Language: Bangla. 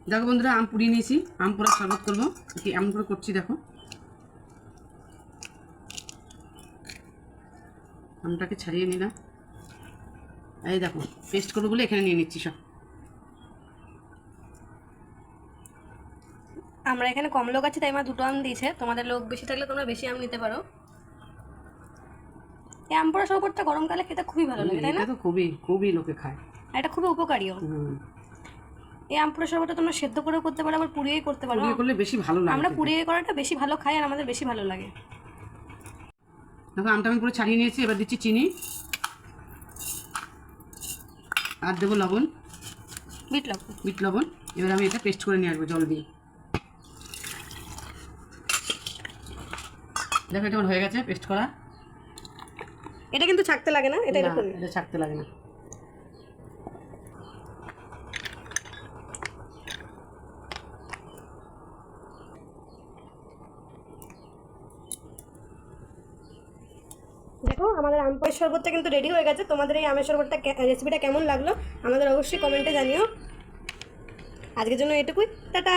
দেখো বন্ধুরা, আম পুড়িয়ে নিয়েছি, আম পোড়া শরবত করবো। কি এমন করে করছি দেখো, আমটাকে ছাড়িয়ে নিলাম। এই দেখো পেস্ট করবো বলে এখানে নিয়ে নিচ্ছি সব। আমরা এখানে কম লোক আছে তাই মা 2টো আম দিয়েছে, তোমাদের লোক বেশি থাকলে তোমরা বেশি আম নিতে পারো। এই আম পোড়া শরবতটা গরমকালে খেতে খুবই ভালো লাগে, তাই না? এটা তো খুবই খুবই লোকে খায়, আর এটা খুবই উপকারীও। এই আম পোড়া শরবতটা তোমরা সেদ্ধ করেও করতে পারো, আবার পুড়িয়েই করতে পারো। পুড়িয়ে করলে বেশি ভালো লাগে। আমরা পুড়িয়ে করাটা বেশি ভালো খাই আর আমাদের বেশি ভালো লাগে। দেখো আমটা আমি পুরো ছাড়িয়ে নিয়েছি, এবার দিচ্ছি চিনি আর দেবো লবণ, বিট লবণ। এবার আমি এটা পেস্ট করে নিয়ে আসবো জল দিয়ে। দেখো এটা হয়ে গেছে পেস্ট করা। এটা কিন্তু ছাকতে লাগে না, এটা এরকম, এটা ছাকতে লাগে না। দেখো আমাদের আম পোড়া শরবতটা কিন্তু রেডি হয়ে গেছে। তোমাদের এই আমের শরবতটা রেসিপিটা কেমন লাগলো আমাদের অবশ্যই কমেন্টে জানিও। আজকের জন্য এটুকুই, টাটা।